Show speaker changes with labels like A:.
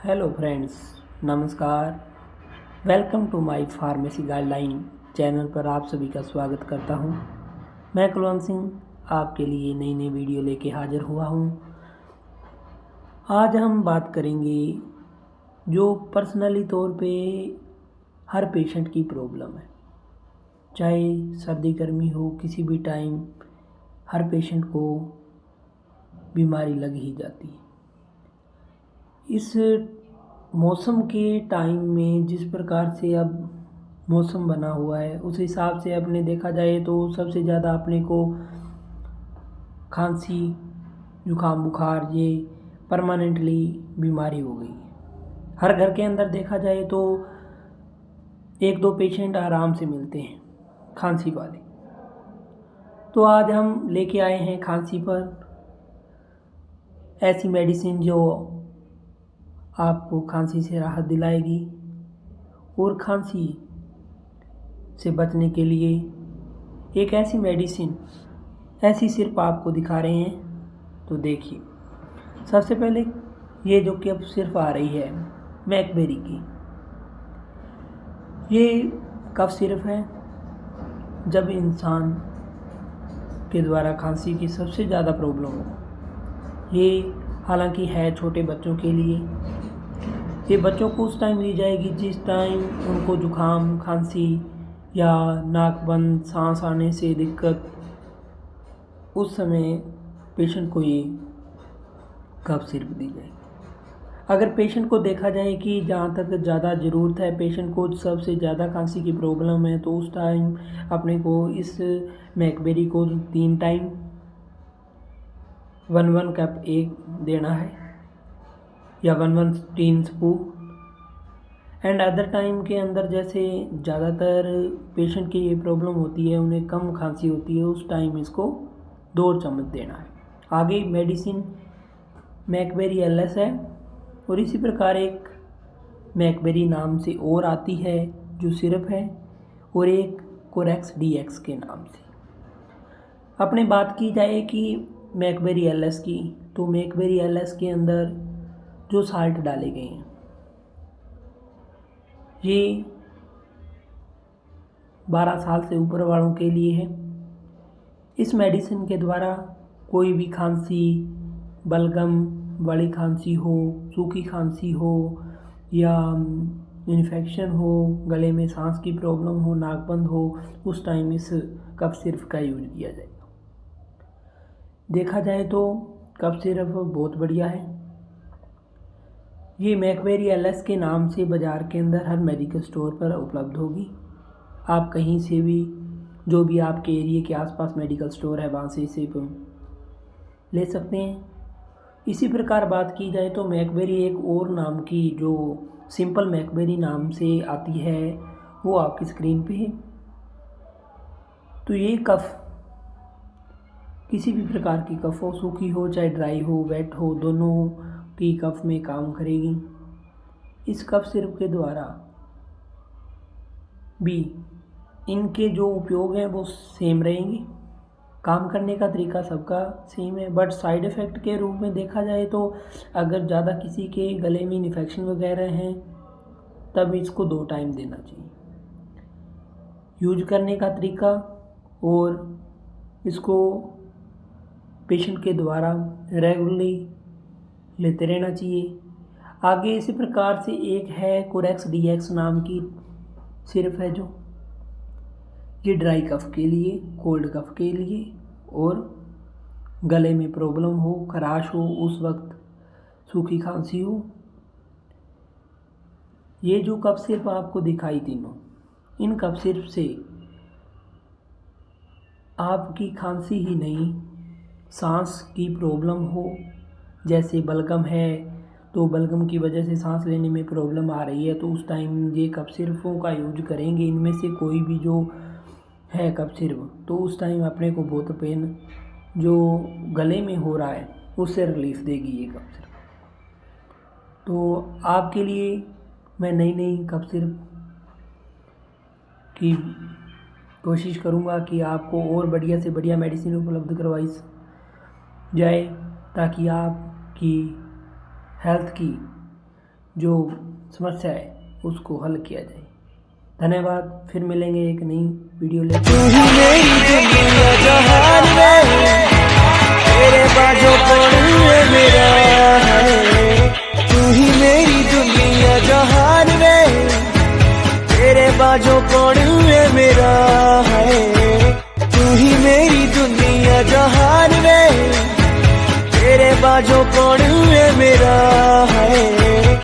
A: Hello friends, नमस्कार। Welcome to my pharmacy guideline channel पर आप सभी का स्वागत करता हूं। मैं कुलवंत सिंह आपके लिए नई नई वीडियो लेके हाजिर हुआ हूं। आज हम बात करेंगे जो पर्सनली तौर पे हर पेशेंट की प्रॉब्लम है, चाहे सर्दी गर्मी हो, किसी भी टाइम हर पेशेंट को बीमारी लग ही जाती है। इस मौसम के टाइम में जिस प्रकार से अब मौसम बना हुआ है उस हिसाब से अपने देखा जाए तो सबसे ज़्यादा अपने को खांसी जुकाम बुखार ये परमानेंटली बीमारी हो गई है। हर घर के अंदर देखा जाए तो एक दो पेशेंट आराम से मिलते हैं खांसी वाले। तो आज हम लेके आए हैं खांसी पर ऐसी मेडिसिन जो आपको खांसी से राहत दिलाएगी और खांसी से बचने के लिए एक ऐसी मेडिसिन, ऐसी सिर्फ आपको दिखा रहे हैं। तो देखिए, सबसे पहले ये जो कि अब सिर्फ आ रही है मैकबेरी की, ये कफ सिरप है। जब इंसान के द्वारा खांसी की सबसे ज़्यादा प्रॉब्लम हो, ये हालांकि है छोटे बच्चों के लिए। ये बच्चों को उस टाइम दी जाएगी जिस टाइम उनको जुकाम खांसी या नाक बंद सांस आने से दिक्कत, उस समय पेशेंट को ये कफ सिरप दी जाएगी। अगर पेशेंट को देखा जाए कि जहाँ तक ज़्यादा ज़रूरत है, पेशेंट को सबसे ज़्यादा खांसी की प्रॉब्लम है, तो उस टाइम अपने को इस मैकबेरी को 3 टाइम 1 कप एक देना है या 1 tin spoon. And other time के अंदर जैसे ज़्यादातर पेशेंट की ये प्रॉब्लम होती है, उन्हें कम खांसी होती है, उस टाइम इसको 2 चम्मच देना है। आगे मेडिसिन मैकबेरी एलएस है और इसी प्रकार एक मैकबेरी नाम से और आती है जो सिरप है, और एक कोरेक्स डीएक्स के नाम से। अपने बात की जाए कि मैकबेरी एलएस की, तो मैकबेरी एलएस के अंदर जो साल्ट डाले गए हैं ये 12 साल से ऊपर वालों के लिए है। इस मेडिसिन के द्वारा कोई भी खांसी, बलगम वाली खांसी हो, सूखी खांसी हो या इन्फेक्शन हो, गले में सांस की प्रॉब्लम हो, नाक बंद हो, उस टाइम इस कफ सिरप का यूज किया जाएगा। देखा जाए तो कफ सिरप बहुत बढ़िया है। ये मैकबेरी एलएस के नाम से बाज़ार के अंदर हर मेडिकल स्टोर पर उपलब्ध होगी। आप कहीं से भी, जो भी आपके एरिया के आसपास मेडिकल स्टोर है, वहाँ से इसे ले सकते हैं। इसी प्रकार बात की जाए तो मैकबेरी एक और नाम की जो सिंपल मैकबेरी नाम से आती है, वो आपकी स्क्रीन पे है। तो ये कफ, किसी भी प्रकार की कफ हो, सूखी हो चाहे ड्राई हो, वेट हो, दोनों की कफ में काम करेगी। इस कफ सिरप के द्वारा भी इनके जो उपयोग हैं वो सेम रहेंगे, काम करने का तरीका सबका सेम है, बट साइड इफ़ेक्ट के रूप में देखा जाए तो अगर ज़्यादा किसी के गले में इन्फेक्शन वगैरह हैं तब इसको 2 टाइम देना चाहिए। यूज करने का तरीका और इसको पेशेंट के द्वारा रेगुलरली लेते रहना चाहिए। आगे इसी प्रकार से एक है कोरेक्स डीएक्स नाम की सिरप है, जो ये ड्राई कफ के लिए, कोल्ड कफ के लिए और गले में प्रॉब्लम हो, खराश हो, उस वक्त सूखी खांसी हो। ये जो कफ सिरप आपको दिखाई तीनों, इन कफ सिरप से आपकी खांसी ही नहीं, सांस की प्रॉब्लम हो, जैसे बलगम है तो बलगम की वजह से सांस लेने में प्रॉब्लम आ रही है, तो उस टाइम ये कफ सिरपों का यूज करेंगे। इनमें से कोई भी जो है कफ सिरप, तो उस टाइम अपने को बहुत पेन जो गले में हो रहा है उससे रिलीफ देगी ये कफ सिरप। तो आपके लिए मैं नई नई कफ सिरप की कोशिश करूँगा कि आपको और बढ़िया से बढ़िया मेडिसिन उपलब्ध करवाई जाए, ताकि आपकी हेल्थ की जो समस्या है उसको हल किया जाए। धन्यवाद, फिर मिलेंगे एक नई वीडियो लेकर।
B: तू ही मेरी दुनिया जहान में, तेरे बाजों कौन है मेरा है। तू ही मेरी दुनिया जहान में, तेरे बाजों कौन है मेरा है। तू ही मेरी दुनिया जहान में, तेरे बाजों कौन है मेरा है।